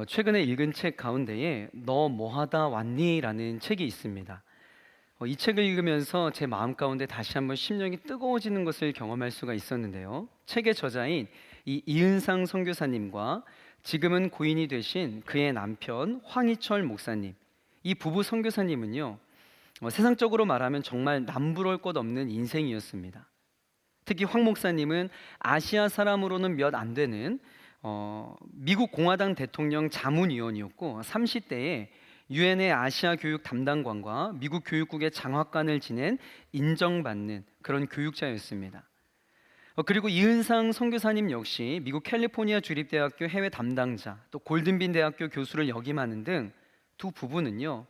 최근에 읽은 책 가운데에 너 뭐하다 왔니? 라는 책이 있습니다. 이 책을 읽으면서 제 마음 가운데 다시 한번 심령이 뜨거워지는 것을 경험할 수가 있었는데요. 책의 저자인 이 이은상 선교사님과 지금은 고인이 되신 그의 남편 황희철 목사님, 이 부부 선교사님은요, 세상적으로 말하면 정말 남부러울 것 없는 인생이었습니다. 특히 황 목사님은 아시아 사람으로는 몇 안 되는 미국 공화당 대통령 자문위원이었고 30대에 유엔의 아시아 교육 담당관과 미국 교육국의 장학관을 지낸 인정받는 그런 교육자였습니다. 그리고 이은상 선교사님 역시 미국 캘리포니아 주립대학교 해외 담당자, 또 골든빈 대학교 교수를 역임하는 등 두 부부는요,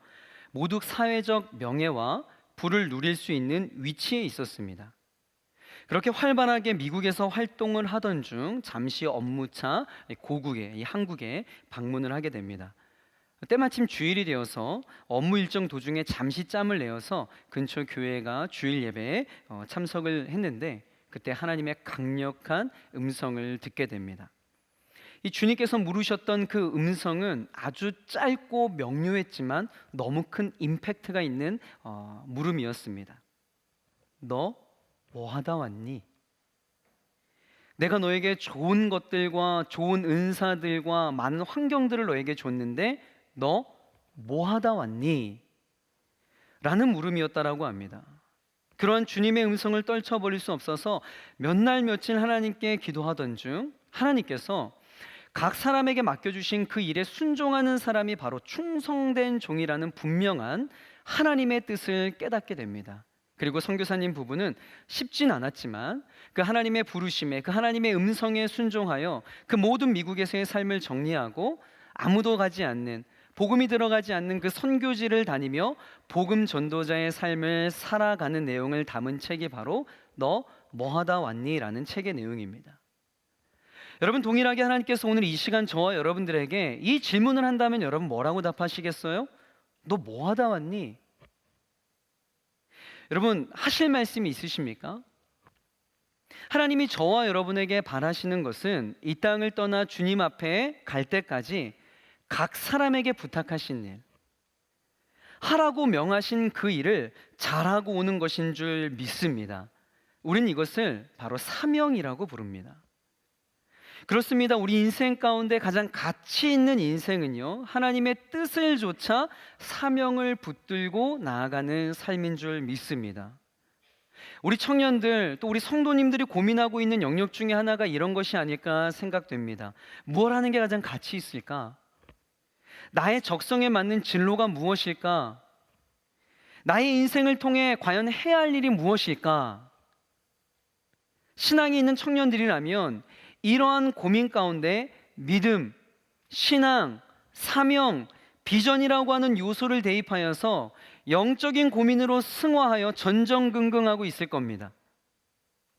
모두 사회적 명예와 부를 누릴 수 있는 위치에 있었습니다. 그렇게 활발하게 미국에서 활동을 하던 중 잠시 업무차 고국에, 한국에 방문을 하게 됩니다. 때마침 주일이 되어서 업무 일정 도중에 잠시 짬을 내어서 근처 교회가 주일 예배에 참석을 했는데, 그때 하나님의 강력한 음성을 듣게 됩니다. 이 주님께서 물으셨던 그 음성은 아주 짧고 명료했지만 너무 큰 임팩트가 있는 물음이었습니다. 너 뭐 하다 왔니? 내가 너에게 좋은 것들과 좋은 은사들과 많은 환경들을 너에게 줬는데 너 뭐 하다 왔니? 라는 물음이었다라고 합니다. 그러한 주님의 음성을 떨쳐버릴 수 없어서 몇 날 며칠 하나님께 기도하던 중 하나님께서 각 사람에게 맡겨주신 그 일에 순종하는 사람이 바로 충성된 종이라는 분명한 하나님의 뜻을 깨닫게 됩니다. 그리고 선교사님 부부는 쉽진 않았지만 그 하나님의 부르심에, 그 하나님의 음성에 순종하여 그 모든 미국에서의 삶을 정리하고 아무도 가지 않는, 복음이 들어가지 않는 그 선교지를 다니며 복음 전도자의 삶을 살아가는 내용을 담은 책이 바로 너 뭐하다 왔니? 라는 책의 내용입니다. 여러분, 동일하게 하나님께서 오늘 이 시간 저와 여러분들에게 이 질문을 한다면 여러분 뭐라고 답하시겠어요? 너 뭐하다 왔니? 여러분, 하실 말씀이 있으십니까? 하나님이 저와 여러분에게 바라시는 것은 이 땅을 떠나 주님 앞에 갈 때까지 각 사람에게 부탁하신 일, 하라고 명하신 그 일을 잘하고 오는 것인 줄 믿습니다. 우린 이것을 바로 사명이라고 부릅니다. 그렇습니다. 우리 인생 가운데 가장 가치 있는 인생은요, 하나님의 뜻을 조차 사명을 붙들고 나아가는 삶인 줄 믿습니다. 우리 청년들, 또 우리 성도님들이 고민하고 있는 영역 중에 하나가 이런 것이 아닐까 생각됩니다. 무엇 하는 게 가장 가치 있을까? 나의 적성에 맞는 진로가 무엇일까? 나의 인생을 통해 과연 해야 할 일이 무엇일까? 신앙이 있는 청년들이라면 이러한 고민 가운데 믿음, 신앙, 사명, 비전이라고 하는 요소를 대입하여서 영적인 고민으로 승화하여 전전긍긍하고 있을 겁니다.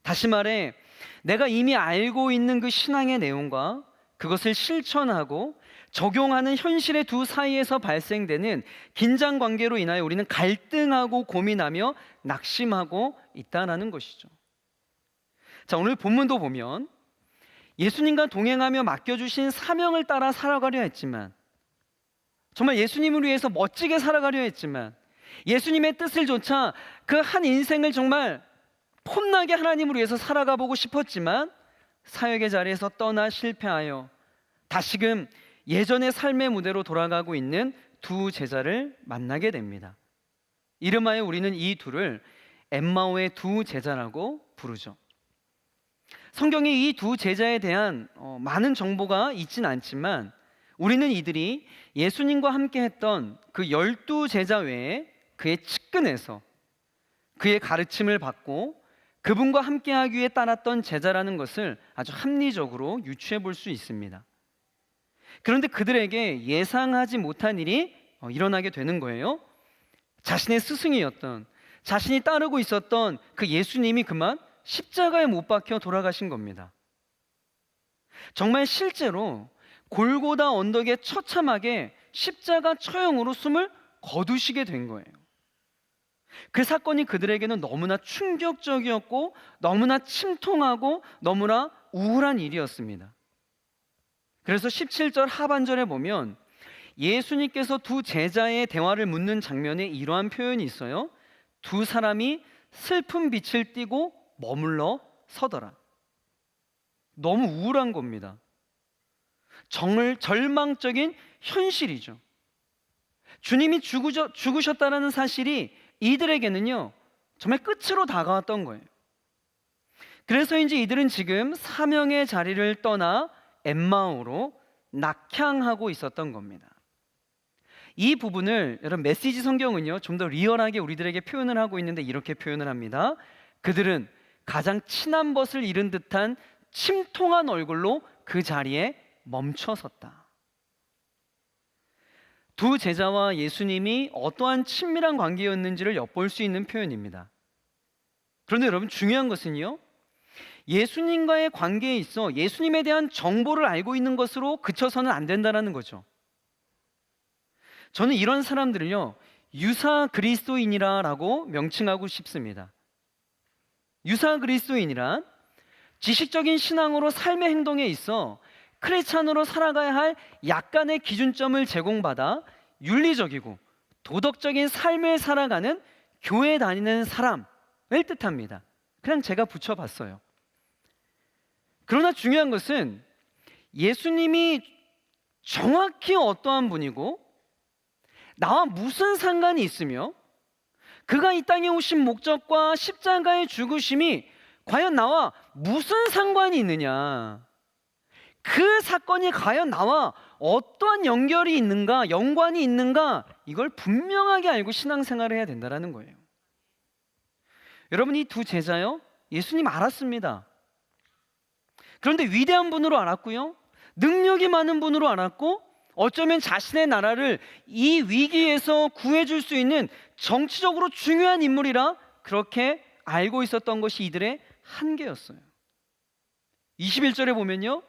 다시 말해, 내가 이미 알고 있는 그 신앙의 내용과 그것을 실천하고 적용하는 현실의 두 사이에서 발생되는 긴장 관계로 인하여 우리는 갈등하고 고민하며 낙심하고 있다는 것이죠. 자, 오늘 본문도 보면 예수님과 동행하며 맡겨주신 사명을 따라 살아가려 했지만, 정말 예수님을 위해서 멋지게 살아가려 했지만, 예수님의 뜻을 조차 그 한 인생을 정말 폼나게 하나님을 위해서 살아가 보고 싶었지만 사역의 자리에서 떠나 실패하여 다시금 예전의 삶의 무대로 돌아가고 있는 두 제자를 만나게 됩니다. 이름하여 우리는 이 둘을 엠마오의 두 제자라고 부르죠. 성경에 이 두 제자에 대한 많은 정보가 있진 않지만 우리는 이들이 예수님과 함께 했던 그 12 제자 외에 그의 측근에서 그의 가르침을 받고 그분과 함께 하기 위해 따랐던 제자라는 것을 아주 합리적으로 유추해 볼 수 있습니다. 그런데 그들에게 예상하지 못한 일이 일어나게 되는 거예요. 자신의 스승이었던, 자신이 따르고 있었던 그 예수님이 그만 십자가에 못 박혀 돌아가신 겁니다. 정말 실제로 골고다 언덕에 처참하게 십자가 처형으로 숨을 거두시게 된 거예요. 그 사건이 그들에게는 너무나 충격적이었고 너무나 침통하고 너무나 우울한 일이었습니다. 그래서 17절 하반절에 보면 예수님께서 두 제자의 대화를 묻는 장면에 이러한 표현이 있어요. 두 사람이 슬픈 빛을 띠고 머물러 서더라. 너무 우울한 겁니다. 절망적인 현실이죠. 주님이 죽으셨다는 사실이 이들에게는요, 정말 끝으로 다가왔던 거예요. 그래서인지 이들은 지금 사명의 자리를 떠나 엠마오로 낙향하고 있었던 겁니다. 이 부분을 여러분 메시지 성경은요, 좀 더 리얼하게 우리들에게 표현을 하고 있는데 이렇게 표현을 합니다. 그들은 가장 친한 벗을 잃은 듯한 침통한 얼굴로 그 자리에 멈춰 섰다. 두 제자와 예수님이 어떠한 친밀한 관계였는지를 엿볼 수 있는 표현입니다. 그런데 여러분, 중요한 것은요, 예수님과의 관계에 있어 예수님에 대한 정보를 알고 있는 것으로 그쳐서는 안 된다는 거죠. 저는 이런 사람들을요, 유사 그리스도인이라고 명칭하고 싶습니다. 유사 그리스도인이란 지식적인 신앙으로 삶의 행동에 있어 크리스찬으로 살아가야 할 약간의 기준점을 제공받아 윤리적이고 도덕적인 삶을 살아가는 교회 다니는 사람을 뜻합니다. 그냥 제가 붙여봤어요. 그러나 중요한 것은 예수님이 정확히 어떠한 분이고 나와 무슨 상관이 있으며 그가 이 땅에 오신 목적과 십자가의 죽으심이 과연 나와 무슨 상관이 있느냐, 그 사건이 과연 나와 어떠한 연결이 있는가, 연관이 있는가, 이걸 분명하게 알고 신앙생활을 해야 된다는 거예요. 여러분, 이 두 제자요, 예수님 알았습니다. 그런데 위대한 분으로 알았고요, 능력이 많은 분으로 알았고, 어쩌면 자신의 나라를 이 위기에서 구해줄 수 있는 정치적으로 중요한 인물이라 그렇게 알고 있었던 것이 이들의 한계였어요. 21절에 보면요,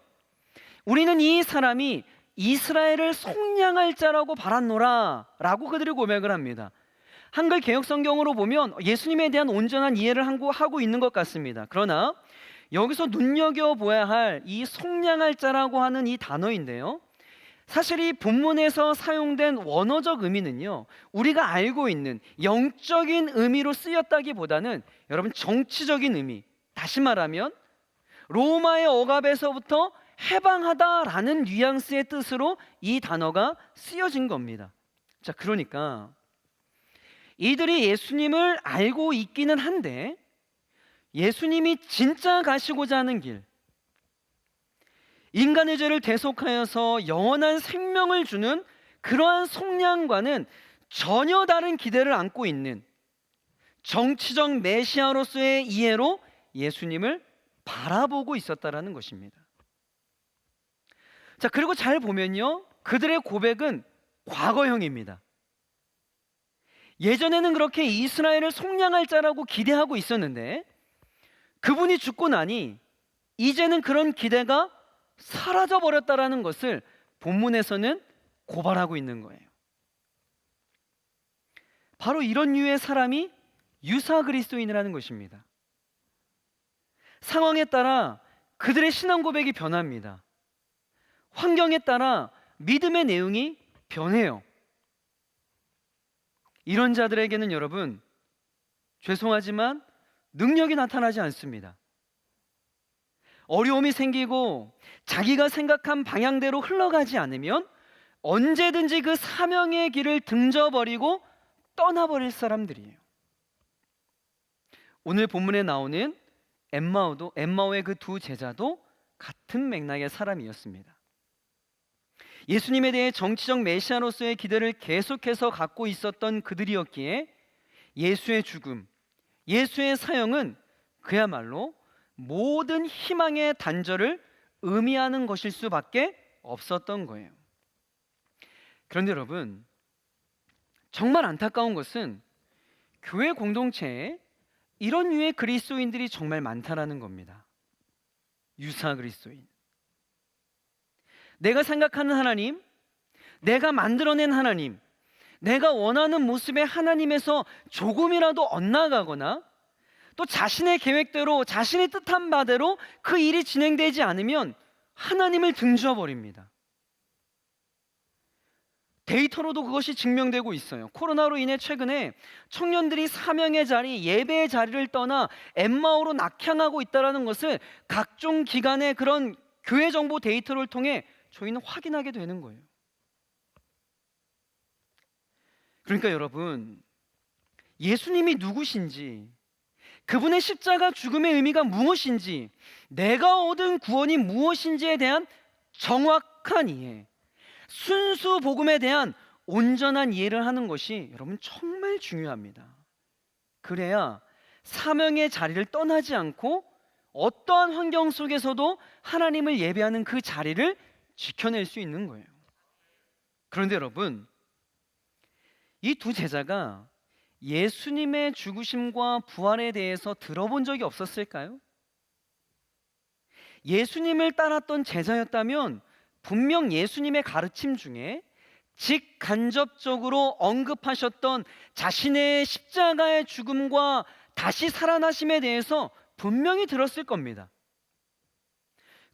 우리는 이 사람이 이스라엘을 속량할 자라고 바랐노라 라고 그들이 고백을 합니다. 한글 개역 성경으로 보면 예수님에 대한 온전한 이해를 하고 있는 것 같습니다. 그러나 여기서 눈여겨보아야 할 이 속량할 자라고 하는 이 단어인데요, 사실 이 본문에서 사용된 원어적 의미는요, 우리가 알고 있는 영적인 의미로 쓰였다기보다는 여러분 정치적인 의미, 다시 말하면 로마의 억압에서부터 해방하다라는 뉘앙스의 뜻으로 이 단어가 쓰여진 겁니다. 자, 그러니까 이들이 예수님을 알고 있기는 한데 예수님이 진짜 가시고자 하는 길, 인간의 죄를 대속하여서 영원한 생명을 주는 그러한 속량과는 전혀 다른 기대를 안고 있는 정치적 메시아로서의 이해로 예수님을 바라보고 있었다라는 것입니다. 자, 그리고 잘 보면요, 그들의 고백은 과거형입니다. 예전에는 그렇게 이스라엘을 속량할 자라고 기대하고 있었는데 그분이 죽고 나니 이제는 그런 기대가 사라져 버렸다라는 것을 본문에서는 고발하고 있는 거예요. 바로 이런 류의 사람이 유사 그리스도인이라는 것입니다. 상황에 따라 그들의 신앙 고백이 변합니다. 환경에 따라 믿음의 내용이 변해요. 이런 자들에게는 여러분, 죄송하지만 능력이 나타나지 않습니다. 어려움이 생기고 자기가 생각한 방향대로 흘러가지 않으면 언제든지 그 사명의 길을 등져버리고 떠나버릴 사람들이에요. 오늘 본문에 나오는 엠마오의 그 두 제자도 같은 맥락의 사람이었습니다. 예수님에 대해 정치적 메시아로서의 기대를 계속해서 갖고 있었던 그들이었기에 예수의 죽음, 예수의 사형은 그야말로 모든 희망의 단절을 의미하는 것일 수밖에 없었던 거예요. 그런데 여러분, 정말 안타까운 것은 교회 공동체에 이런 류의 그리스도인들이 정말 많다라는 겁니다. 유사 그리스도인. 내가 생각하는 하나님, 내가 만들어낸 하나님, 내가 원하는 모습의 하나님에서 조금이라도 엇나가거나 또 자신의 계획대로, 자신의 뜻한 바대로 그 일이 진행되지 않으면 하나님을 등져 버립니다. 데이터로도 그것이 증명되고 있어요. 코로나로 인해 최근에 청년들이 사명의 자리, 예배의 자리를 떠나 엠마오로 낙향하고 있다는 것을 각종 기관의 그런 교회 정보 데이터를 통해 저희는 확인하게 되는 거예요. 그러니까 여러분, 예수님이 누구신지, 그분의 십자가 죽음의 의미가 무엇인지, 내가 얻은 구원이 무엇인지에 대한 정확한 이해, 순수 복음에 대한 온전한 이해를 하는 것이 여러분 정말 중요합니다. 그래야 사명의 자리를 떠나지 않고 어떠한 환경 속에서도 하나님을 예배하는 그 자리를 지켜낼 수 있는 거예요. 그런데 여러분, 이 두 제자가 예수님의 죽으심과 부활에 대해서 들어본 적이 없었을까요? 예수님을 따랐던 제자였다면 분명 예수님의 가르침 중에 직간접적으로 언급하셨던 자신의 십자가의 죽음과 다시 살아나심에 대해서 분명히 들었을 겁니다.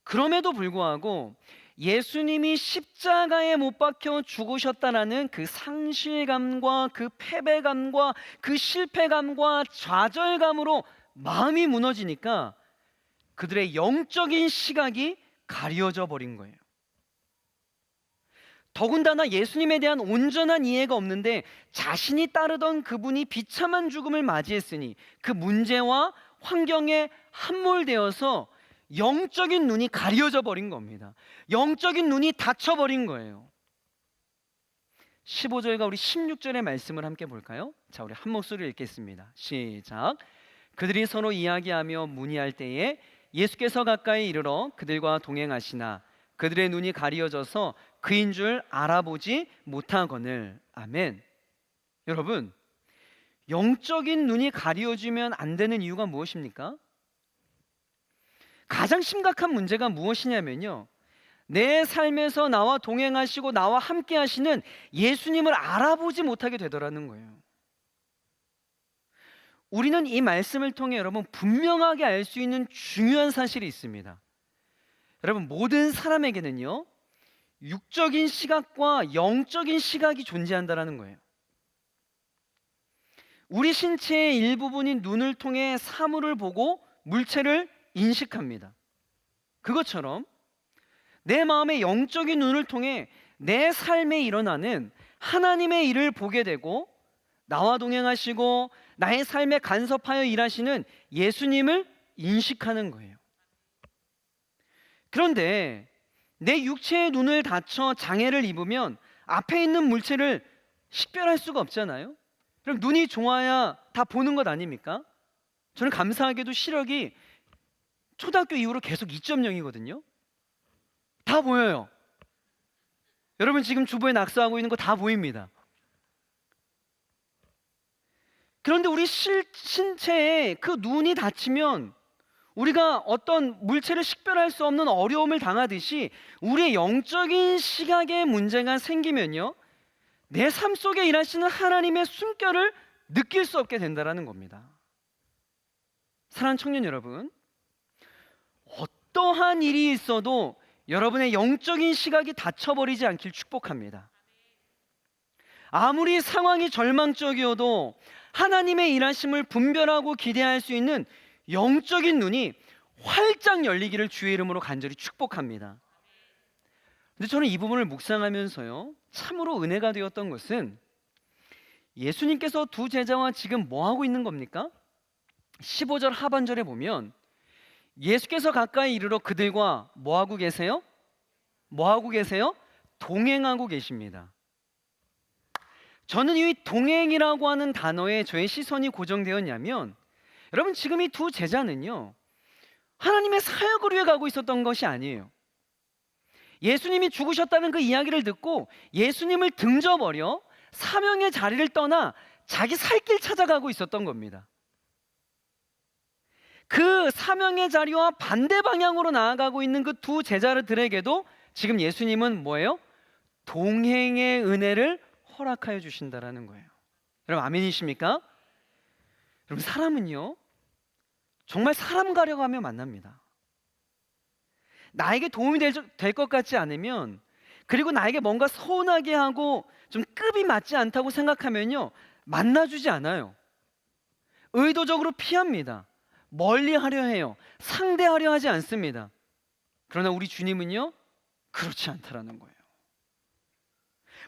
그럼에도 불구하고 예수님이 십자가에 못 박혀 죽으셨다라는 그 상실감과 그 패배감과 그 실패감과 좌절감으로 마음이 무너지니까 그들의 영적인 시각이 가려져 버린 거예요. 더군다나 예수님에 대한 온전한 이해가 없는데 자신이 따르던 그분이 비참한 죽음을 맞이했으니 그 문제와 환경에 함몰되어서 영적인 눈이 가려져 버린 겁니다. 영적인 눈이 닫혀 버린 거예요. 15절과 우리 16절의 말씀을 함께 볼까요? 자, 우리 한 목소리로 읽겠습니다. 시작. 그들이 서로 이야기하며 문의할 때에 예수께서 가까이 이르러 그들과 동행하시나 그들의 눈이 가려져서 그인 줄 알아보지 못하거늘. 아멘. 여러분, 영적인 눈이 가려지면 안 되는 이유가 무엇입니까? 가장 심각한 문제가 무엇이냐면요, 내 삶에서 나와 동행하시고 나와 함께 하시는 예수님을 알아보지 못하게 되더라는 거예요. 우리는 이 말씀을 통해 여러분 분명하게 알 수 있는 중요한 사실이 있습니다. 여러분, 모든 사람에게는요 육적인 시각과 영적인 시각이 존재한다는 거예요. 우리 신체의 일부분인 눈을 통해 사물을 보고 물체를 인식합니다. 그것처럼 내 마음의 영적인 눈을 통해 내 삶에 일어나는 하나님의 일을 보게 되고 나와 동행하시고 나의 삶에 간섭하여 일하시는 예수님을 인식하는 거예요. 그런데 내 육체의 눈을 다쳐 장애를 입으면 앞에 있는 물체를 식별할 수가 없잖아요. 그럼 눈이 좋아야 다 보는 것 아닙니까? 저는 감사하게도 시력이 초등학교 이후로 계속 2.0이거든요. 다 보여요. 여러분 지금 주부에 낙서하고 있는 거 다 보입니다. 그런데 우리 신체에 그 눈이 다치면 우리가 어떤 물체를 식별할 수 없는 어려움을 당하듯이 우리의 영적인 시각에 문제가 생기면요, 내 삶 속에 일하시는 하나님의 숨결을 느낄 수 없게 된다는 겁니다. 사랑하는 청년 여러분, 어떠한 일이 있어도 여러분의 영적인 시각이 닫혀버리지 않길 축복합니다. 아무리 상황이 절망적이어도 하나님의 일하심을 분별하고 기대할 수 있는 영적인 눈이 활짝 열리기를 주의 이름으로 간절히 축복합니다. 근데 저는 이 부분을 묵상하면서요, 참으로 은혜가 되었던 것은 예수님께서 두 제자와 지금 뭐 하고 있는 겁니까? 15절 하반절에 보면 예수께서 가까이 이르러 그들과 뭐 하고 계세요? 뭐 하고 계세요? 동행하고 계십니다. 저는 이 동행이라고 하는 단어에 저의 시선이 고정되었냐면, 여러분 지금 이 두 제자는요 하나님의 사역을 위해 가고 있었던 것이 아니에요. 예수님이 죽으셨다는 그 이야기를 듣고 예수님을 등져버려 사명의 자리를 떠나 자기 살 길 찾아가고 있었던 겁니다. 그 사명의 자리와 반대 방향으로 나아가고 있는 그 두 제자들에게도 지금 예수님은 뭐예요? 동행의 은혜를 허락하여 주신다라는 거예요. 여러분 아멘이십니까? 여러분 사람은요 정말 사람 가려고 하면 만납니다. 나에게 도움이 될 것 같지 않으면, 그리고 나에게 뭔가 서운하게 하고 좀 급이 맞지 않다고 생각하면요, 만나주지 않아요. 의도적으로 피합니다. 멀리 하려 해요. 상대하려 하지 않습니다. 그러나 우리 주님은요, 그렇지 않다라는 거예요.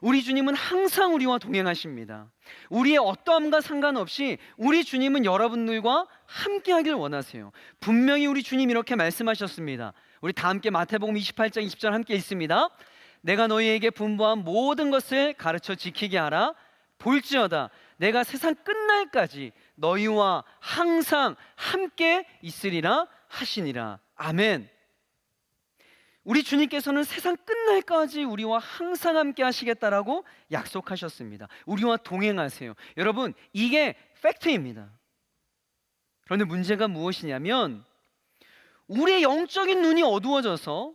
우리 주님은 항상 우리와 동행하십니다. 우리의 어떠함과 상관없이 우리 주님은 여러분들과 함께 하길 원하세요. 분명히 우리 주님 이렇게 말씀하셨습니다. 우리 다 함께 마태복음 28장 20절 함께 읽습니다. 내가 너희에게 분부한 모든 것을 가르쳐 지키게 하라. 볼지어다 내가 세상 끝날까지 너희와 항상 함께 있으리라 하시니라. 아멘. 우리 주님께서는 세상 끝날까지 우리와 항상 함께 하시겠다라고 약속하셨습니다. 우리와 동행하세요. 여러분, 이게 팩트입니다. 그런데 문제가 무엇이냐면, 우리의 영적인 눈이 어두워져서,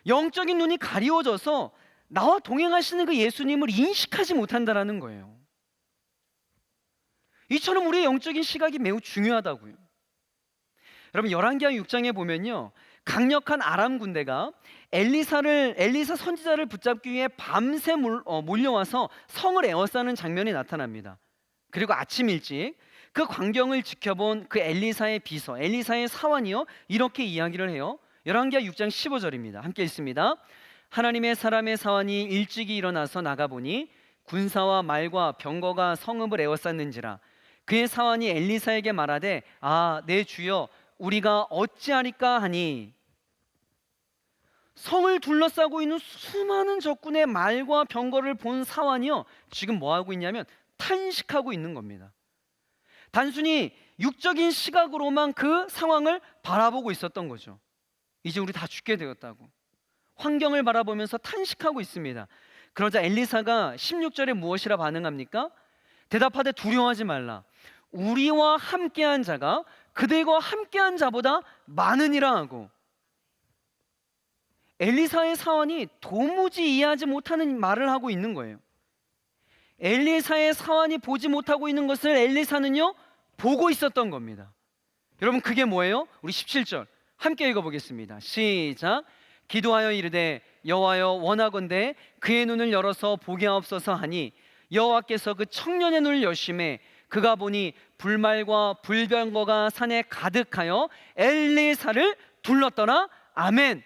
영적인 눈이 가리워져서 나와 동행하시는 그 예수님을 인식하지 못한다라는 거예요. 이처럼 우리의 영적인 시각이 매우 중요하다고요. 여러분, 열왕기하 6장에 보면요, 강력한 아람 군대가 엘리사 선지자를 붙잡기 위해 밤새 몰려와서 성을 에워싸는 장면이 나타납니다. 그리고 아침 일찍 그 광경을 지켜본 그 엘리사의 비서, 엘리사의 사환이요, 이렇게 이야기를 해요. 열왕기하 6장 15절입니다. 함께 읽습니다. 하나님의 사람의 사환이 일찍이 일어나서 나가보니 군사와 말과 병거가 성읍을 에워쌌는지라. 그의 사환이 엘리사에게 말하되, 아, 내 주여, 우리가 어찌하리까 하니. 성을 둘러싸고 있는 수많은 적군의 말과 병거를 본 사환이요, 지금 뭐 하고 있냐면 탄식하고 있는 겁니다. 단순히 육적인 시각으로만 그 상황을 바라보고 있었던 거죠. 이제 우리 다 죽게 되었다고 환경을 바라보면서 탄식하고 있습니다. 그러자 엘리사가 16절에 무엇이라 반응합니까? 대답하되 두려워하지 말라. 우리와 함께한 자가 그들과 함께한 자보다 많으니라 하고, 엘리사의 사환이 도무지 이해하지 못하는 말을 하고 있는 거예요. 엘리사의 사환이 보지 못하고 있는 것을 엘리사는요, 보고 있었던 겁니다. 여러분, 그게 뭐예요? 우리 17절 함께 읽어보겠습니다. 시작. 기도하여 이르되 여호와여, 원하건대 그의 눈을 열어서 보게 하옵소서 하니, 여호와께서 그 청년의 눈을 여심해 그가 보니 불말과 불병거가 산에 가득하여 엘리사를 둘렀더라. 아멘.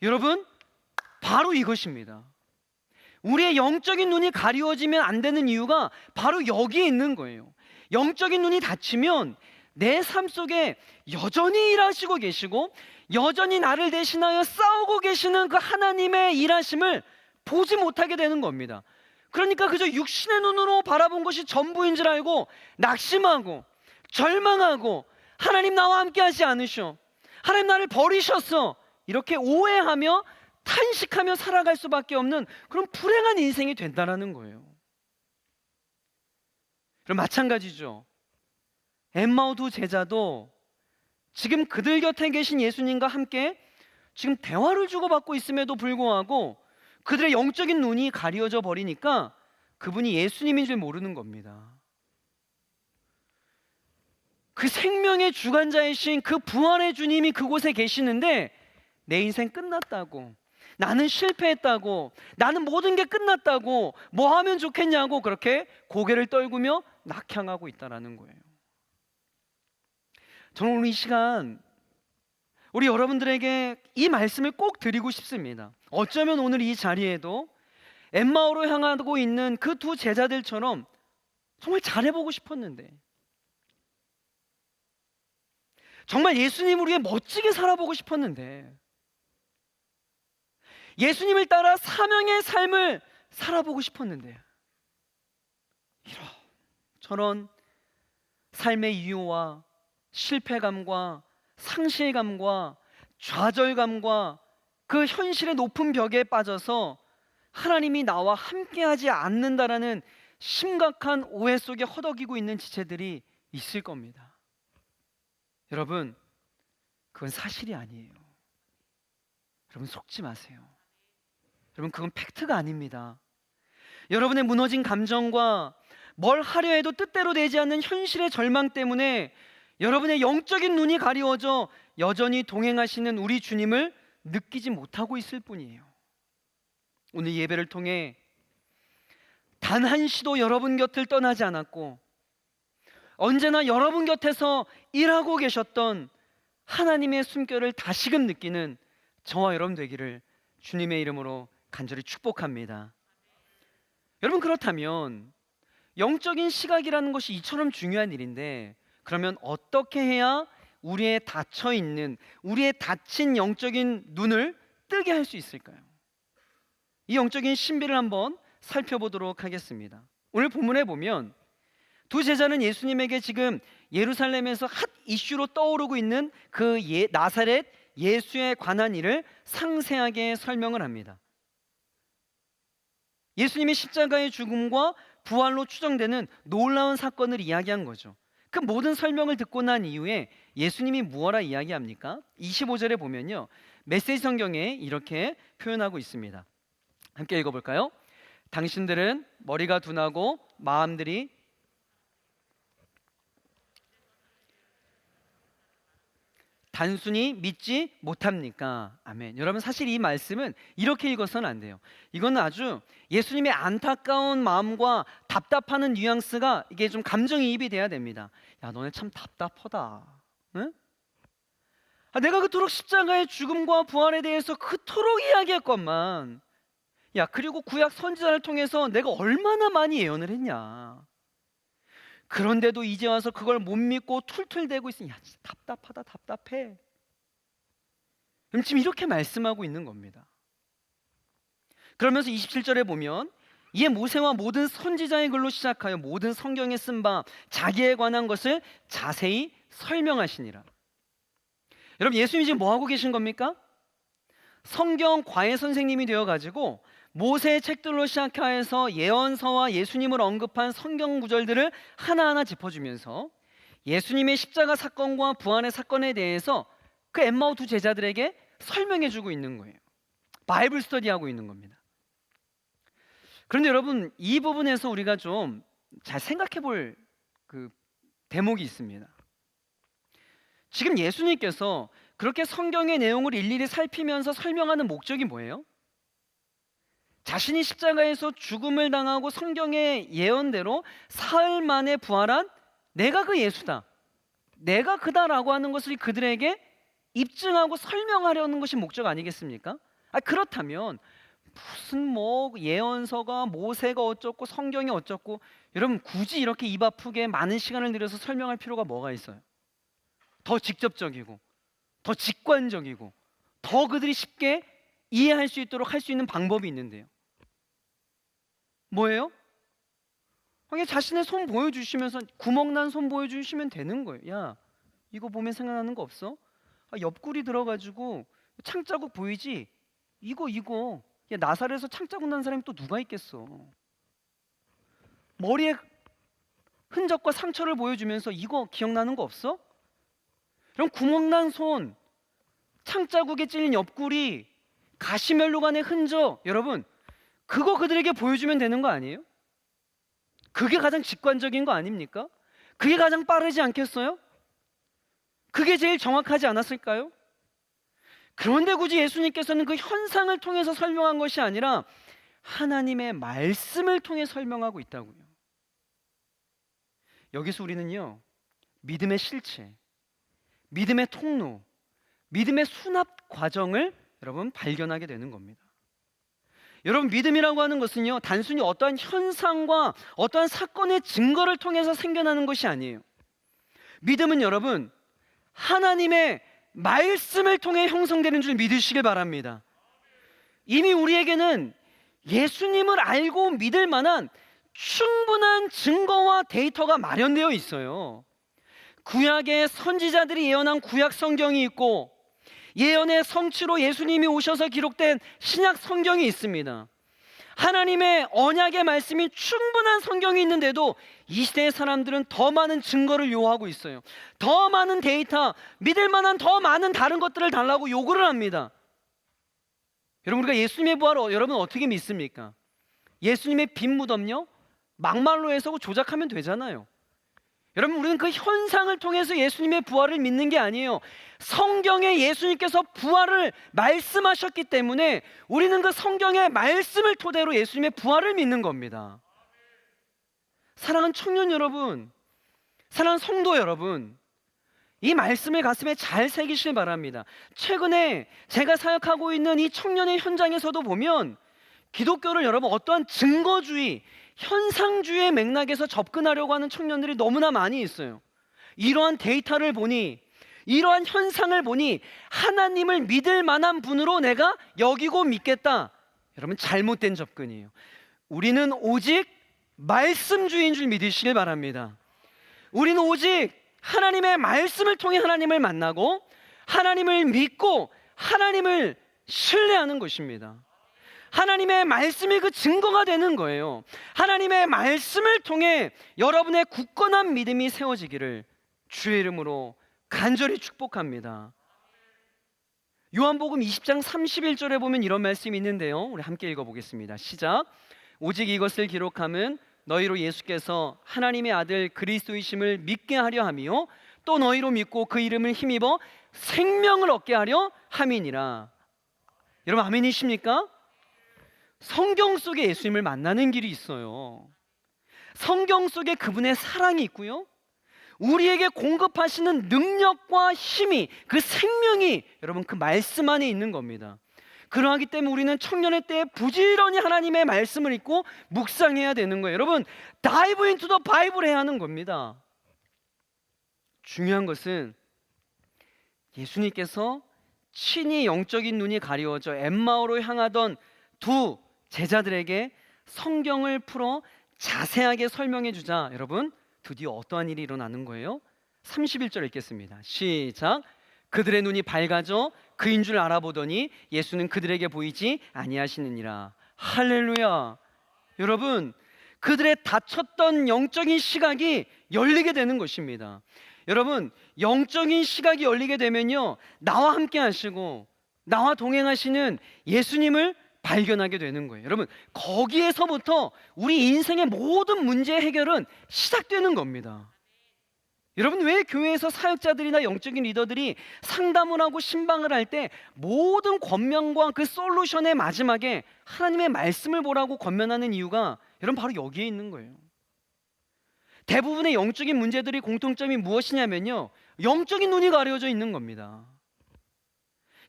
여러분, 바로 이것입니다. 우리의 영적인 눈이 가리워지면 안 되는 이유가 바로 여기에 있는 거예요. 영적인 눈이 닫히면 내 삶 속에 여전히 일하시고 계시고, 여전히 나를 대신하여 싸우고 계시는 그 하나님의 일하심을 보지 못하게 되는 겁니다. 그러니까 그저 육신의 눈으로 바라본 것이 전부인 줄 알고 낙심하고 절망하고, 하나님 나와 함께 하지 않으셔, 하나님 나를 버리셨어, 이렇게 오해하며 탄식하며 살아갈 수밖에 없는 그런 불행한 인생이 된다는 거예요. 그럼 마찬가지죠. 엠마오 두 제자도 지금 그들 곁에 계신 예수님과 함께 지금 대화를 주고받고 있음에도 불구하고 그들의 영적인 눈이 가려져 버리니까 그분이 예수님인 줄 모르는 겁니다. 그 생명의 주관자이신 그 부활의 주님이 그곳에 계시는데 내 인생 끝났다고, 나는 실패했다고, 나는 모든 게 끝났다고, 뭐 하면 좋겠냐고 그렇게 고개를 떨구며 낙향하고 있다라는 거예요. 저는 오늘 이 시간 우리 여러분들에게 이 말씀을 꼭 드리고 싶습니다. 어쩌면 오늘 이 자리에도 엠마오로 향하고 있는 그 두 제자들처럼 정말 잘해보고 싶었는데, 정말 예수님을 위해 멋지게 살아보고 싶었는데, 예수님을 따라 사명의 삶을 살아보고 싶었는데, 저런 삶의 이유와 실패감과 상실감과 좌절감과 그 현실의 높은 벽에 빠져서 하나님이 나와 함께하지 않는다라는 심각한 오해 속에 허덕이고 있는 지체들이 있을 겁니다. 여러분, 그건 사실이 아니에요. 여러분, 속지 마세요. 여러분, 그건 팩트가 아닙니다. 여러분의 무너진 감정과 뭘 하려 해도 뜻대로 되지 않는 현실의 절망 때문에 여러분의 영적인 눈이 가리워져 여전히 동행하시는 우리 주님을 느끼지 못하고 있을 뿐이에요. 오늘 예배를 통해 단 한시도 여러분 곁을 떠나지 않았고 언제나 여러분 곁에서 일하고 계셨던 하나님의 숨결을 다시금 느끼는 저와 여러분 되기를 주님의 이름으로 간절히 축복합니다. 여러분, 그렇다면 영적인 시각이라는 것이 이처럼 중요한 일인데, 그러면 어떻게 해야 우리의 닫혀있는, 우리의 닫힌 영적인 눈을 뜨게 할 수 있을까요? 이 영적인 신비를 한번 살펴보도록 하겠습니다. 오늘 본문에 보면 두 제자는 예수님에게 지금 예루살렘에서 핫 이슈로 떠오르고 있는 그 나사렛 예수에 관한 일을 상세하게 설명을 합니다. 예수님의 십자가의 죽음과 부활로 추정되는 놀라운 사건을 이야기한 거죠. 그 모든 설명을 듣고 난 이후에 예수님이 무엇라 이야기합니까? 25절에 보면요, 메시지 성경에 이렇게 표현하고 있습니다. 함께 읽어볼까요? 당신들은 머리가 둔하고 마음들이 단순히 믿지 못합니까? 아멘. 여러분, 사실 이 말씀은 이렇게 읽어서는 안 돼요. 이거는 아주 예수님의 안타까운 마음과 답답하는 뉘앙스가 이게 좀 감정이입이 돼야 됩니다. 야, 너네 참 답답하다. 응? 내가 그토록 십자가의 죽음과 부활에 대해서 그토록 이야기했건만, 야, 그리고 구약 선지자를 통해서 내가 얼마나 많이 예언을 했냐. 그런데도 이제 와서 그걸 못 믿고 툴툴대고 있으니, 야, 진짜 답답하다, 답답해. 그럼 지금 이렇게 말씀하고 있는 겁니다. 그러면서 27절에 보면 이에 모세와 모든 선지자의 글로 시작하여 모든 성경에 쓴 바 자기에 관한 것을 자세히 설명하시니라. 여러분, 예수님이 지금 뭐 하고 계신 겁니까? 성경 과외 선생님이 되어가지고 모세의 책들로 시작해서 예언서와 예수님을 언급한 성경 구절들을 하나하나 짚어주면서 예수님의 십자가 사건과 부활의 사건에 대해서 그 엠마오 두 제자들에게 설명해주고 있는 거예요. 바이블 스터디하고 있는 겁니다. 그런데 여러분, 이 부분에서 우리가 좀 잘 생각해 볼 그 대목이 있습니다. 지금 예수님께서 그렇게 성경의 내용을 일일이 살피면서 설명하는 목적이 뭐예요? 자신이 십자가에서 죽음을 당하고 성경의 예언대로 사흘 만에 부활한 내가 그 예수다, 내가 그다라고 하는 것을 그들에게 입증하고 설명하려는 것이 목적 아니겠습니까? 그렇다면 무슨 뭐 예언서가 모세가 어쩌고 성경이 어쩌고, 여러분 굳이 이렇게 입 아프게 많은 시간을 들여서 설명할 필요가 뭐가 있어요? 더 직접적이고 더 직관적이고 더 그들이 쉽게 이해할 수 있도록 할 수 있는 방법이 있는데요. 뭐예요? 그냥 자신의 손 보여주시면서 구멍난 손 보여주시면 되는 거예요. 야, 이거 보면 생각나는 거 없어? 옆구리 들어가지고 창자국 보이지? 이거 야, 나사렛에서 창자국 난 사람이 또 누가 있겠어? 머리에 흔적과 상처를 보여주면서 이거 기억나는 거 없어? 그럼 구멍난 손, 창자국에 찔린 옆구리, 가시면류관의 흔적, 여러분 그거 그들에게 보여주면 되는 거 아니에요? 그게 가장 직관적인 거 아닙니까? 그게 가장 빠르지 않겠어요? 그게 제일 정확하지 않았을까요? 그런데 굳이 예수님께서는 그 현상을 통해서 설명한 것이 아니라 하나님의 말씀을 통해 설명하고 있다고요. 여기서 우리는요, 믿음의 실체, 믿음의 통로, 믿음의 수납 과정을 여러분 발견하게 되는 겁니다. 여러분, 믿음이라고 하는 것은요, 단순히 어떠한 현상과 어떠한 사건의 증거를 통해서 생겨나는 것이 아니에요. 믿음은 여러분 하나님의 말씀을 통해 형성되는 줄 믿으시길 바랍니다. 이미 우리에게는 예수님을 알고 믿을 만한 충분한 증거와 데이터가 마련되어 있어요. 구약의 선지자들이 예언한 구약 성경이 있고 예언의 성취로 예수님이 오셔서 기록된 신약 성경이 있습니다. 하나님의 언약의 말씀이 충분한 성경이 있는데도 이 시대의 사람들은 더 많은 증거를 요구하고 있어요. 더 많은 데이터, 믿을 만한 더 많은 다른 것들을 달라고 요구를 합니다. 여러분, 우리가 예수님의 부활을 여러분 어떻게 믿습니까? 예수님의 빈 무덤요? 막말로 해서 조작하면 되잖아요. 여러분, 우리는 그 현상을 통해서 예수님의 부활을 믿는 게 아니에요. 성경에 예수님께서 부활을 말씀하셨기 때문에 우리는 그 성경의 말씀을 토대로 예수님의 부활을 믿는 겁니다. 사랑하는 청년 여러분, 사랑하는 성도 여러분, 이 말씀을 가슴에 잘 새기시길 바랍니다. 최근에 제가 사역하고 있는 이 청년의 현장에서도 보면 기독교를 여러분 어떠한 증거주의, 현상주의의 맥락에서 접근하려고 하는 청년들이 너무나 많이 있어요. 이러한 데이터를 보니, 이러한 현상을 보니 하나님을 믿을 만한 분으로 내가 여기고 믿겠다. 여러분, 잘못된 접근이에요. 우리는 오직 말씀주의인 줄 믿으시길 바랍니다. 우리는 오직 하나님의 말씀을 통해 하나님을 만나고 하나님을 믿고 하나님을 신뢰하는 것입니다. 하나님의 말씀이 그 증거가 되는 거예요. 하나님의 말씀을 통해 여러분의 굳건한 믿음이 세워지기를 주의 이름으로 간절히 축복합니다. 요한복음 20장 31절에 보면 이런 말씀이 있는데요, 우리 함께 읽어보겠습니다. 시작. 오직 이것을 기록함은 너희로 예수께서 하나님의 아들 그리스도이심을 믿게 하려 함이요 또 너희로 믿고 그 이름을 힘입어 생명을 얻게 하려 함이니라. 여러분, 아멘이십니까? 성경 속에 예수님을 만나는 길이 있어요. 성경 속에 그분의 사랑이 있고요, 우리에게 공급하시는 능력과 힘이, 그 생명이 여러분 그 말씀 안에 있는 겁니다. 그러하기 때문에 우리는 청년의 때에 부지런히 하나님의 말씀을 읽고 묵상해야 되는 거예요. 여러분, 다이브 인투 더 바이블 해야 하는 겁니다. 중요한 것은 예수님께서 친히 영적인 눈이 가리워져 엠마오로 향하던 두 제자들에게 성경을 풀어 자세하게 설명해 주자 여러분, 드디어 어떠한 일이 일어나는 거예요? 31절 읽겠습니다. 시작. 그들의 눈이 밝아져 그인 줄 알아보더니 예수는 그들에게 보이지 아니하시느니라. 할렐루야. 여러분, 그들의 닫혔던 영적인 시각이 열리게 되는 것입니다. 여러분, 영적인 시각이 열리게 되면요, 나와 함께 하시고 나와 동행하시는 예수님을 발견하게 되는 거예요. 여러분, 거기에서부터 우리 인생의 모든 문제 해결은 시작되는 겁니다. 여러분, 왜 교회에서 사역자들이나 영적인 리더들이 상담을 하고 신방을 할 때 모든 권면과 그 솔루션의 마지막에 하나님의 말씀을 보라고 권면하는 이유가 여러분 바로 여기에 있는 거예요. 대부분의 영적인 문제들이 공통점이 무엇이냐면요, 영적인 눈이 가려져 있는 겁니다.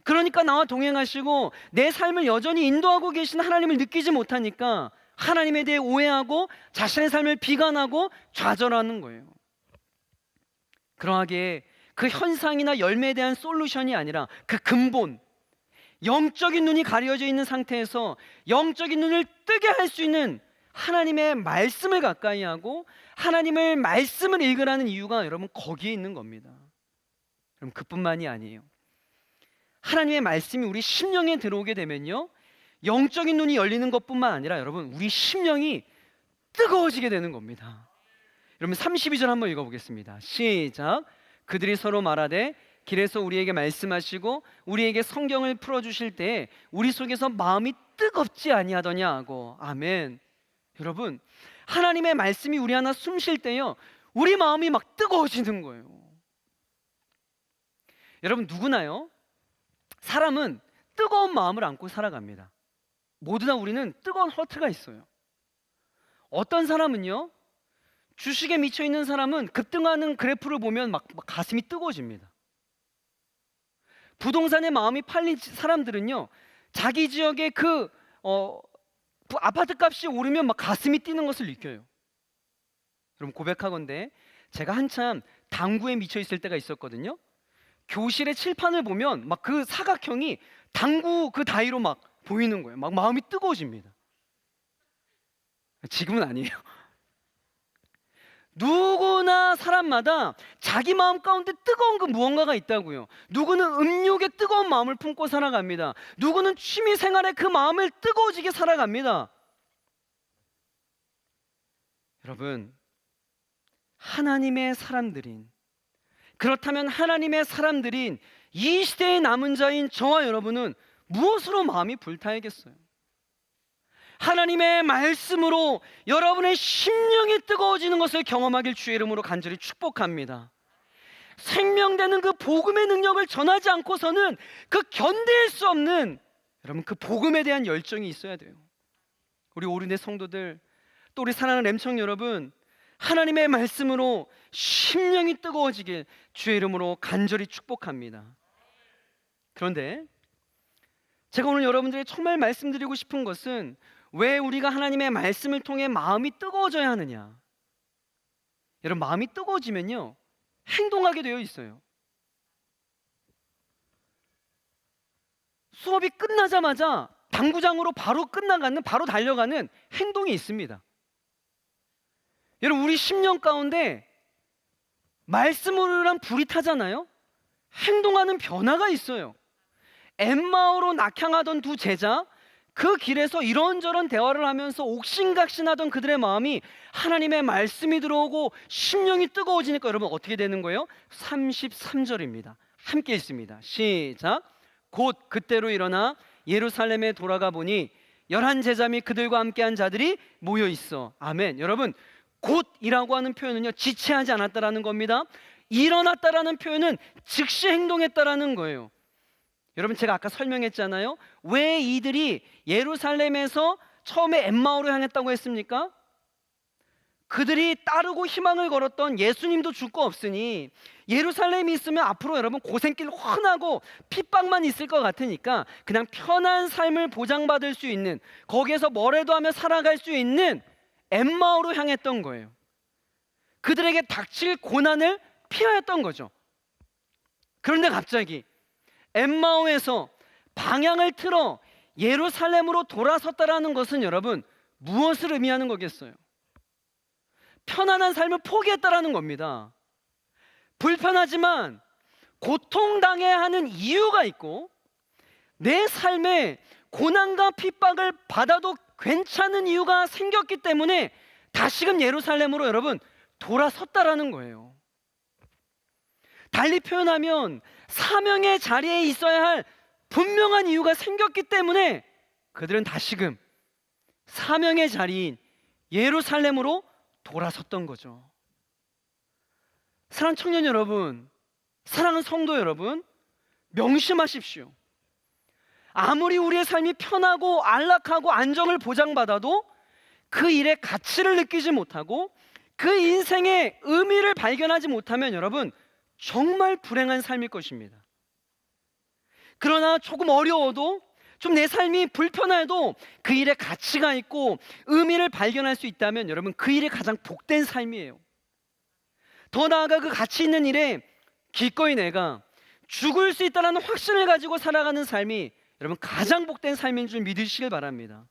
그러니까 나와 동행하시고 내 삶을 여전히 인도하고 계신 하나님을 느끼지 못하니까 하나님에 대해 오해하고 자신의 삶을 비관하고 좌절하는 거예요. 그러하기에 그 현상이나 열매에 대한 솔루션이 아니라 그 근본, 영적인 눈이 가려져 있는 상태에서 영적인 눈을 뜨게 할 수 있는 하나님의 말씀을 가까이 하고 하나님의 말씀을 읽으라는 이유가 여러분 거기에 있는 겁니다. 여러분, 그뿐만이 아니에요. 하나님의 말씀이 우리 심령에 들어오게 되면요, 영적인 눈이 열리는 것뿐만 아니라 여러분 우리 심령이 뜨거워지게 되는 겁니다. 여러분, 32절 한번 읽어보겠습니다. 시작. 그들이 서로 말하되 길에서 우리에게 말씀하시고 우리에게 성경을 풀어주실 때 우리 속에서 마음이 뜨겁지 아니하더냐 하고. 아멘. 여러분, 하나님의 말씀이 우리 하나 숨 쉴 때요, 우리 마음이 막 뜨거워지는 거예요. 여러분, 누구나요, 사람은 뜨거운 마음을 안고 살아갑니다. 모두나 우리는 뜨거운 허트가 있어요. 어떤 사람은요, 주식에 미쳐 있는 사람은 급등하는 그래프를 보면 막 가슴이 뜨거워집니다. 부동산에 마음이 팔린 사람들은요, 자기 지역의 그 아파트 값이 오르면 막 가슴이 뛰는 것을 느껴요. 여러분, 고백하건대 제가 한참 당구에 미쳐 있을 때가 있었거든요. 교실의 칠판을 보면 막 그 사각형이 당구 그 다이로 막 보이는 거예요. 막 마음이 뜨거워집니다. 지금은 아니에요. 누구나 사람마다 자기 마음 가운데 뜨거운 그 무언가가 있다고요. 누구는 음욕에 뜨거운 마음을 품고 살아갑니다. 누구는 취미 생활에 그 마음을 뜨거워지게 살아갑니다. 여러분, 하나님의 사람들인, 그렇다면 하나님의 사람들인 이 시대의 남은 자인 저와 여러분은 무엇으로 마음이 불타야겠어요? 하나님의 말씀으로 여러분의 심령이 뜨거워지는 것을 경험하길 주의 이름으로 간절히 축복합니다. 생명되는 그 복음의 능력을 전하지 않고서는 그 견딜 수 없는 여러분 그 복음에 대한 열정이 있어야 돼요. 우리 오륜의 성도들, 또 우리 사랑하는 렘청 여러분, 하나님의 말씀으로 심령이 뜨거워지길 주의 이름으로 간절히 축복합니다. 그런데 제가 오늘 여러분들에게 정말 말씀드리고 싶은 것은, 왜 우리가 하나님의 말씀을 통해 마음이 뜨거워져야 하느냐? 여러분, 마음이 뜨거워지면요 행동하게 되어 있어요. 수업이 끝나자마자 당구장으로 바로 달려가는 행동이 있습니다. 여러분, 우리 심령 가운데 말씀으로란 불이 타잖아요. 행동하는 변화가 있어요. 엠마오로 낙향하던 두 제자, 그 길에서 이런저런 대화를 하면서 옥신각신하던 그들의 마음이 하나님의 말씀이 들어오고 심령이 뜨거워지니까 여러분 어떻게 되는 거예요? 33절입니다. 함께 읽습니다. 시작. 곧 그때로 일어나 예루살렘에 돌아가 보니 11 제자 및 그들과 함께한 자들이 모여 있어. 아멘. 여러분, 곧이라고 하는 표현은요 지체하지 않았다라는 겁니다. 일어났다라는 표현은 즉시 행동했다라는 거예요. 여러분, 제가 아까 설명했잖아요. 왜 이들이 예루살렘에서 처음에 엠마오로 향했다고 했습니까? 그들이 따르고 희망을 걸었던 예수님도 줄 거 없으니 예루살렘이 있으면 앞으로 여러분 고생길 훤하고 핍박만 있을 것 같으니까 그냥 편한 삶을 보장받을 수 있는, 거기에서 뭐라도 하며 살아갈 수 있는 엠마오로 향했던 거예요. 그들에게 닥칠 고난을 피하였던 거죠. 그런데 갑자기 엠마오에서 방향을 틀어 예루살렘으로 돌아섰다라는 것은 여러분 무엇을 의미하는 거겠어요? 편안한 삶을 포기했다라는 겁니다. 불편하지만 고통당해야 하는 이유가 있고, 내 삶에 고난과 핍박을 받아도 괜찮은 이유가 생겼기 때문에 다시금 예루살렘으로 여러분 돌아섰다라는 거예요. 달리 표현하면 사명의 자리에 있어야 할 분명한 이유가 생겼기 때문에 그들은 다시금 사명의 자리인 예루살렘으로 돌아섰던 거죠. 사랑하는 청년 여러분, 사랑하는 성도 여러분, 명심하십시오. 아무리 우리의 삶이 편하고 안락하고 안정을 보장받아도 그 일의 가치를 느끼지 못하고 그 인생의 의미를 발견하지 못하면 여러분 정말 불행한 삶일 것입니다. 그러나 조금 어려워도, 좀 내 삶이 불편해도 그 일에 가치가 있고 의미를 발견할 수 있다면 여러분 그 일이 가장 복된 삶이에요. 더 나아가 그 가치 있는 일에 기꺼이 내가 죽을 수 있다는 확신을 가지고 살아가는 삶이 여러분 가장 복된 삶인 줄 믿으시길 바랍니다.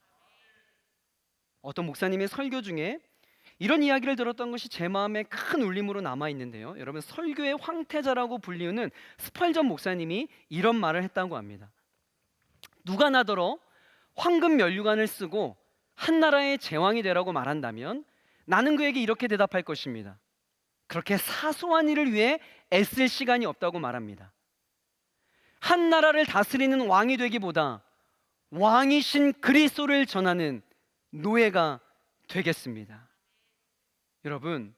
어떤 목사님의 설교 중에 이런 이야기를 들었던 것이 제 마음에 큰 울림으로 남아있는데요, 여러분, 설교의 황태자라고 불리우는 스펄전 목사님이 이런 말을 했다고 합니다. 누가 나더러 황금 면류관을 쓰고 한 나라의 제왕이 되라고 말한다면 나는 그에게 이렇게 대답할 것입니다. 그렇게 사소한 일을 위해 애쓸 시간이 없다고 말합니다. 한 나라를 다스리는 왕이 되기보다 왕이신 그리스도를 전하는 노예가 되겠습니다. 여러분,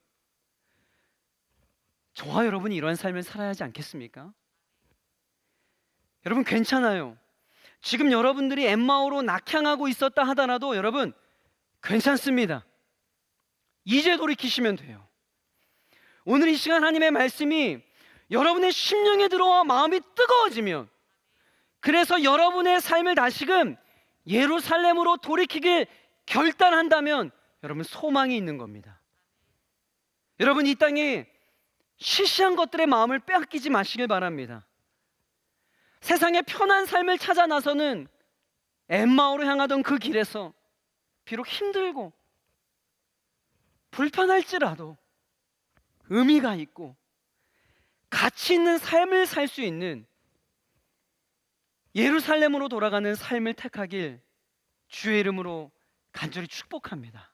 저와 여러분이 이러한 삶을 살아야 하지 않겠습니까? 여러분, 괜찮아요. 지금 여러분들이 엠마오로 낙향하고 있었다 하더라도 여러분 괜찮습니다. 이제 돌이키시면 돼요. 오늘 이 시간 하나님의 말씀이 여러분의 심령에 들어와 마음이 뜨거워지면, 그래서 여러분의 삶을 다시금 예루살렘으로 돌이키길 결단한다면 여러분 소망이 있는 겁니다. 여러분, 이 땅에 시시한 것들의 마음을 빼앗기지 마시길 바랍니다. 세상의 편한 삶을 찾아 나서는 엠마오로 향하던 그 길에서 비록 힘들고 불편할지라도 의미가 있고 가치 있는 삶을 살 수 있는 예루살렘으로 돌아가는 삶을 택하길 주의 이름으로 간절히 축복합니다.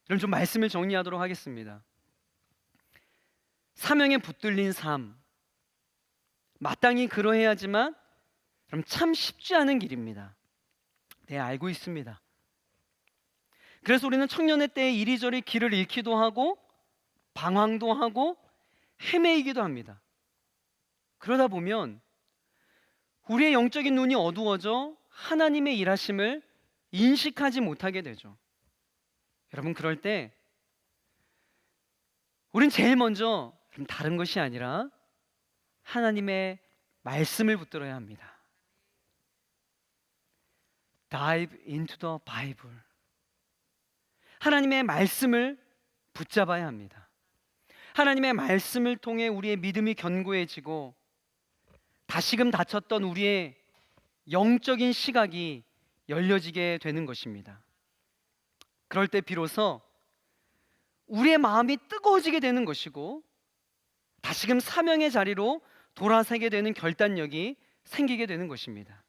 그럼 좀 말씀을 정리하도록 하겠습니다. 사명에 붙들린 삶, 마땅히 그러해야지만 그럼 참 쉽지 않은 길입니다. 네, 알고 있습니다. 그래서 우리는 청년의 때에 이리저리 길을 잃기도 하고 방황도 하고 헤매이기도 합니다. 그러다 보면 우리의 영적인 눈이 어두워져 하나님의 일하심을 인식하지 못하게 되죠. 여러분, 그럴 때 우린 제일 먼저 다른 것이 아니라 하나님의 말씀을 붙들어야 합니다. Dive into the Bible. 하나님의 말씀을 붙잡아야 합니다. 하나님의 말씀을 통해 우리의 믿음이 견고해지고 다시금 닫혔던 우리의 영적인 시각이 열려지게 되는 것입니다. 그럴 때 비로소 우리의 마음이 뜨거워지게 되는 것이고 다시금 사명의 자리로 돌아서게 되는 결단력이 생기게 되는 것입니다.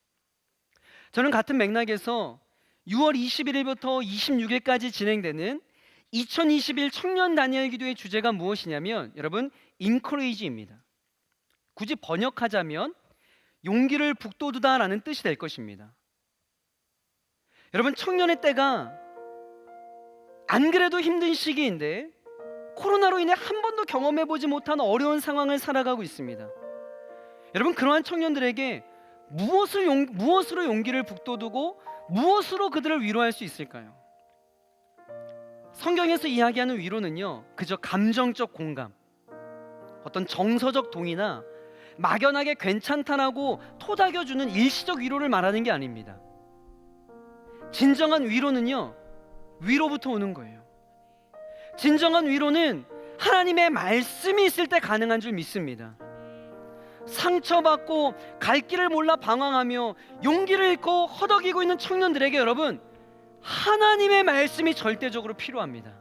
저는 같은 맥락에서 6월 21일부터 26일까지 진행되는 2021 청년 다니엘 기도의 주제가 무엇이냐면 여러분, encourage입니다. 굳이 번역하자면 용기를 북돋우다라는 뜻이 될 것입니다. 여러분, 청년의 때가 안 그래도 힘든 시기인데 코로나로 인해 한 번도 경험해보지 못한 어려운 상황을 살아가고 있습니다. 여러분, 그러한 청년들에게 무엇으로 용기를 북돋우고 무엇으로 그들을 위로할 수 있을까요? 성경에서 이야기하는 위로는요, 그저 감정적 공감, 어떤 정서적 동의나 막연하게 괜찮다라고 토닥여주는 일시적 위로를 말하는 게 아닙니다. 진정한 위로는요, 위로부터 오는 거예요. 진정한 위로는 하나님의 말씀이 있을 때 가능한 줄 믿습니다. 상처받고 갈 길을 몰라 방황하며 용기를 잃고 허덕이고 있는 청년들에게 여러분, 하나님의 말씀이 절대적으로 필요합니다.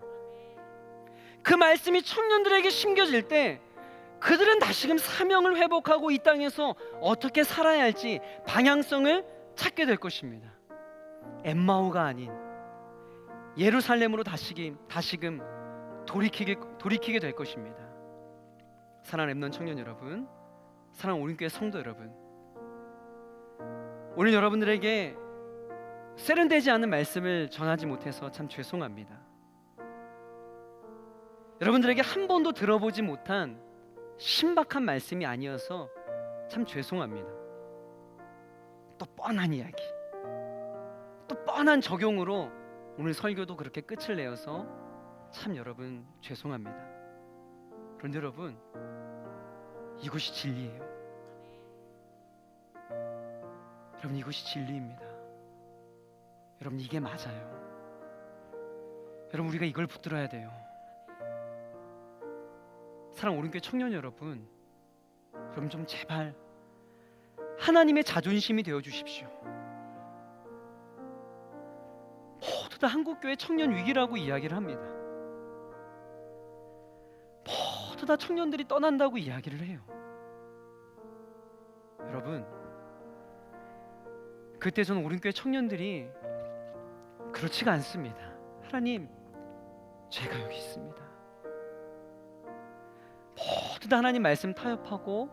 그 말씀이 청년들에게 심겨질 때 그들은 다시금 사명을 회복하고 이 땅에서 어떻게 살아야 할지 방향성을 찾게 될 것입니다. 엠마오가 아닌 예루살렘으로 다시금 돌이키게 될 것입니다. 사랑하는 렘넌트 청년 여러분, 사랑하는 오륜교회 성도 여러분, 오늘 여러분들에게 세련되지 않은 말씀을 전하지 못해서 참 죄송합니다. 여러분들에게 한 번도 들어보지 못한 신박한 말씀이 아니어서 참 죄송합니다. 또 뻔한 이야기, 또 뻔한 적용으로 오늘 설교도 그렇게 끝을 내어서 참 여러분 죄송합니다. 그런데 여러분, 이것이 진리예요. 여러분, 이것이 진리입니다. 여러분, 이게 맞아요. 여러분, 우리가 이걸 붙들어야 돼요. 사랑하는 오륜교회 청년 여러분, 여러분 좀 제발 하나님의 자존심이 되어 주십시오. 모두 다 한국교회 청년 위기라고 이야기를 합니다. 모두 다 청년들이 떠난다고 이야기를 해요. 여러분, 그때 저는 오륜교회 청년들이 그렇지가 않습니다. 하나님, 제가 여기 있습니다. 모두 다 하나님 말씀 타협하고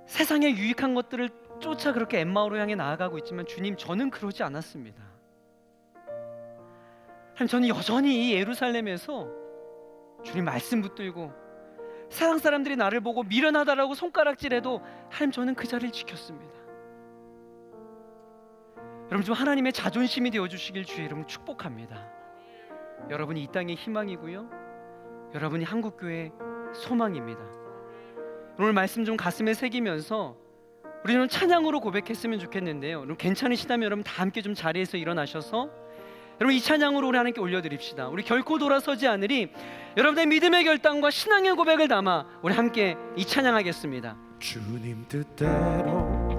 세상의 유익한 것들을 쫓아 그렇게 엠마오로 향해 나아가고 있지만 주님, 저는 그러지 않았습니다. 하나님, 저는 여전히 이 예루살렘에서 주님 말씀 붙들고 세상 사람들이 나를 보고 미련하다라고 손가락질해도 하나님, 저는 그 자리를 지켰습니다. 여러분, 좀 하나님의 자존심이 되어주시길 주의 이름으로 축복합니다. 여러분이 이 땅의 희망이고요, 여러분이 한국교회의 소망입니다. 오늘 말씀 좀 가슴에 새기면서 우리 좀 찬양으로 고백했으면 좋겠는데요. 여러분, 괜찮으시다면 여러분 다 함께 좀 자리에서 일어나셔서 여러분 이 찬양으로 우리 하나님께 올려드립시다. 우리 결코 돌아서지 않으리, 여러분의 믿음의 결단과 신앙의 고백을 담아 우리 함께 이 찬양하겠습니다. 주님 뜻대로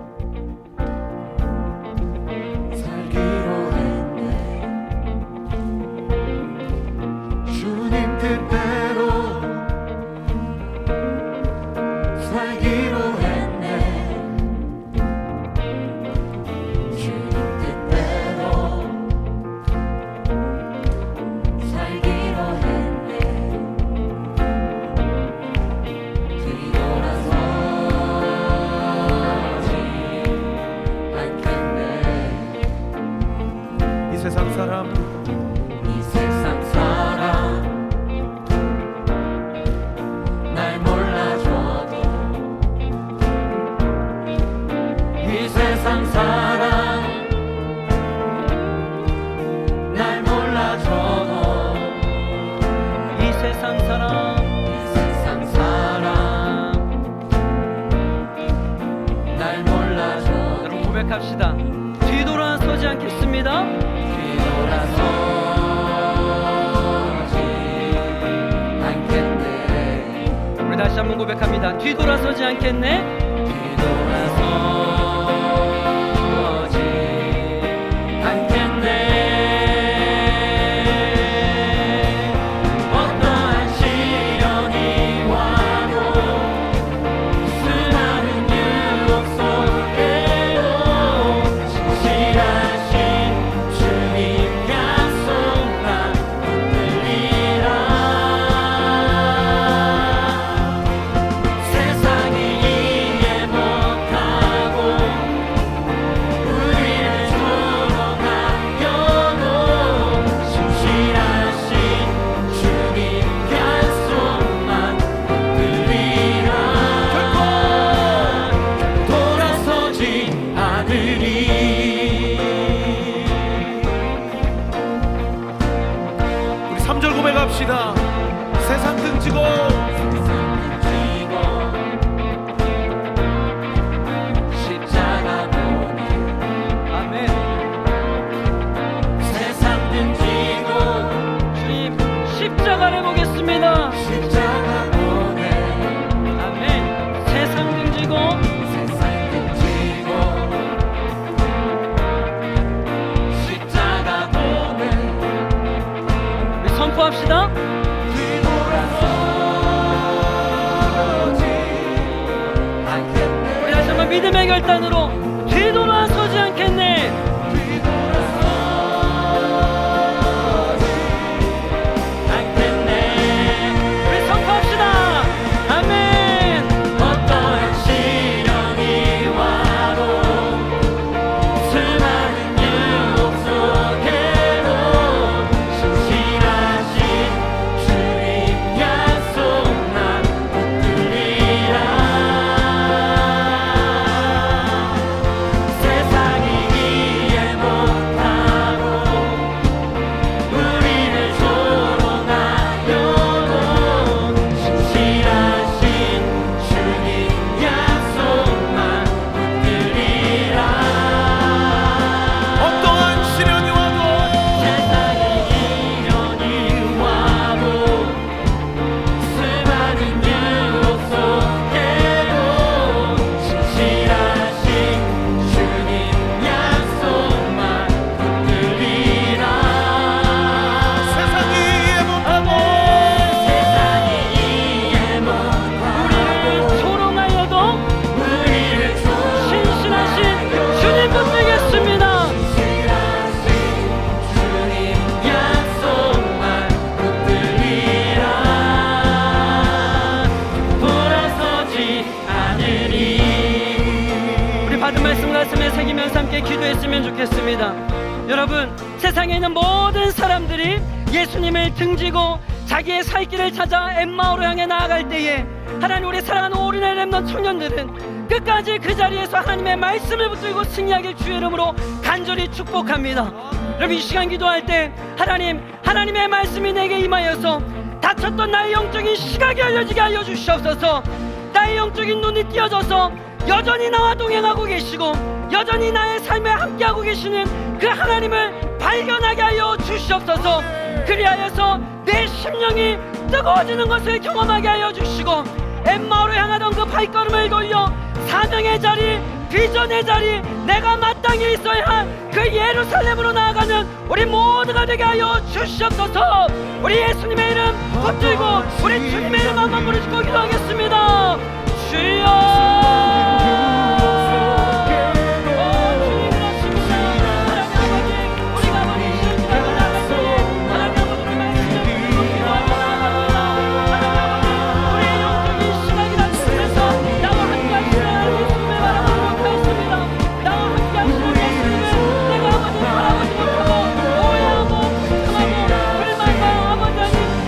살기로 했네. 주님 뜻대로 살기로 했네. 주님 뜻대로 살기로 했네. 뒤돌아서지 않겠네. 이 세상 사람 세상 사람 이 세상 사람 날 몰라줘 여러분 고백합시다. 뒤돌아서지 않겠습니다. 뒤돌아서지 않겠네 우리 다시 한번 고백합니다. 뒤돌아서지 않겠네. 뒤돌아서지 않겠네 어떠한 시련이 와도 수많은 유혹 속에도 신실하신 주님 약속만 붙들리라 세상이 이해 못하고 우리를 조롱하여도 신실하신 주님 약속만 붙들리라 결코 돌아서지 않으리 우리 3절 고백합시다. 세상 등지고 십자가 보내 아멘. 세상 등지고 주님 십자가를 보겠습니다. 십자가 보내 아멘. 세상 등지고 세상 등지고 십자가 보내 우리 선포합시다. 뒤돌아서지 않겠네 우리 다시 한번 믿음의 결단으로 뒤돌아서지 않겠네. 않겠네 우리 선포합시다. 아멘. 어떠한 시련이 와도 수많은 유혹 속에도 신실하신 주님 약속만 붙들리라 세상이 이해 못하고 우리를 조롱하여도 신실하신 주님 약속만 붙들리라 어떠한 시련이 와도 세상이 이련이 와도 수많은 유혹 속에도 신실하신 주님 약속만 붙들리라 세상이 이해 못하고 세상이 이해 못하고 조롱하여도 우리를 신실하신 주님 붙들겠습니다. 신실하신 주님 약속만 붙들리라 돌아서지 않으리 우리 받은 말씀 가슴에 새기면서 함께 기도했으면 좋겠습니다. 여러분, 세상에 있는 모든 사람들이 예수님을 등지고 자기의 살 길을 찾아 엠마오로 향해 나아갈 때에 하나님 우리 사랑하는 오륜의 렘넌트 청년들은 끝까지 그 자리에서 하나님의 말씀을 붙들고 승리하길 주의 이름으로 간절히 축복합니다. 여러분, 이 시간 기도할 때 하나님의 말씀이 내게 임하여서 닫혔던 나의 영적인 시각이 열려지게 하여 주시옵소서. 나의 영적인 눈이 띄어져서 여전히 나와 동행하고 계시고 여전히 나의 삶에 함께하고 계시는 그 하나님을 발견하게 하여 주시옵소서. 그리하여서 내 심령이 뜨거워지는 것을 경험하게 하여 주시고 엠마오로 향하던 그 발걸음을 돌려 사명의 자리, 비전의 자리, 내가 마땅히 있어야 할 그 예루살렘으로 나아가는 우리 모두가 되게 하여 주시옵소서. 우리 예수님의 이름 붙들고 우리 주님의 이름 한번 부르시고 기도하겠습니다. 주여.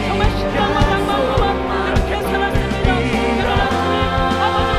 정말 신랑과 낭만과 이렇게 살았습니다. 그러나 주님 아버지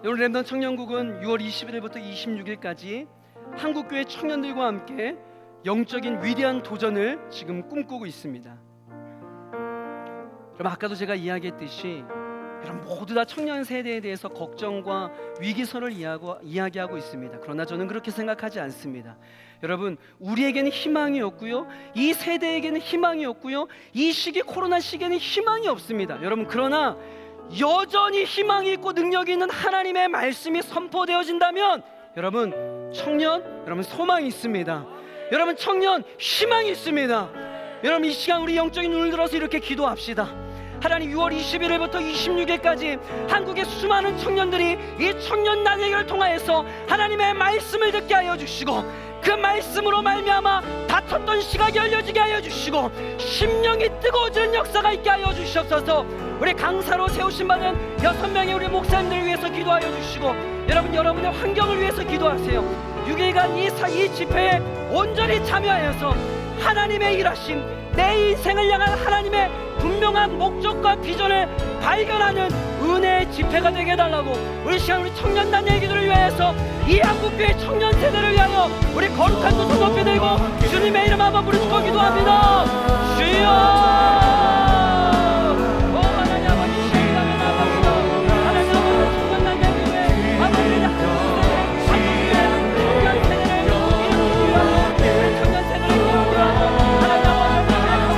오늘 렘넌트 청년국은 6월 21일부터 26일까지 한국교회 청년들과 함께 영적인 위대한 도전을 지금 꿈꾸고 있습니다. 여러분, 아까도 제가 이야기했듯이 여러분 모두 다 청년 세대에 대해서 걱정과 위기설을 이야기하고 있습니다. 그러나 저는 그렇게 생각하지 않습니다. 여러분, 우리에게는 희망이 없고요, 이 세대에게는 희망이 없고요, 이 시기 코로나 시기에는 희망이 없습니다. 여러분, 그러나 여전히 희망이 있고 능력이 있는 하나님의 말씀이 선포되어진다면 여러분 청년, 여러분 소망이 있습니다. 여러분 청년, 희망이 있습니다. 여러분, 이 시간 우리 영적인 눈을 들어서 이렇게 기도합시다. 하나님, 6월 21일부터 26일까지 한국의 수많은 청년들이 이 청년 나에게를 통하여서 하나님의 말씀을 듣게 하여 주시고, 그 말씀으로 말미암아 닫혔던 시각이 열려지게 하여 주시고, 심령이 뜨거워지는 역사가 있게 하여 주시옵소서. 우리 강사로 세우신 받은 6명의 우리 목사님들을 위해서 기도하여 주시고, 여러분, 여러분의 환경을 위해서 기도하세요. 6일간 이 집회에 온전히 참여하여서 하나님의 일하심, 내 인생을 향한 하나님의 분명한 목적과 비전을 발견하는 은혜의 집회가 되게 해달라고, 우리 시간 우리 청년단 얘기들을 위해서 이 한국교회 청년 세대를 위하여 우리 거룩한 두 손 높이 들고 주님의 이름 한번 부르짖고 기도합니다. 주여! 하나님 아버지, 시간을 나갑니다. 하나님 아버지, 청년단 얘기를 아버지 한국교회 청년 세대를 일으키기 위하여 청년 세대를 일으키기 위하여 하나님 아버지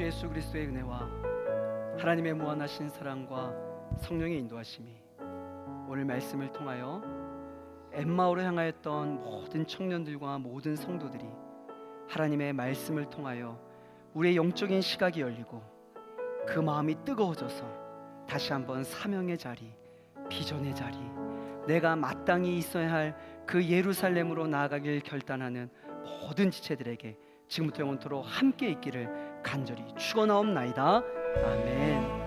예수 그리스도의 은혜와 하나님의 무한하신 사랑과 성령의 인도하심이 오늘 말씀을 통하여 엠마오로 향하였던 모든 청년들과 모든 성도들이 하나님의 말씀을 통하여 우리의 영적인 시각이 열리고 그 마음이 뜨거워져서 다시 한번 사명의 자리, 비전의 자리, 내가 마땅히 있어야 할 그 예루살렘으로 나아가길 결단하는 모든 지체들에게 지금부터 영원토록 함께 있기를 간절히 축원하옵나이다. 아멘.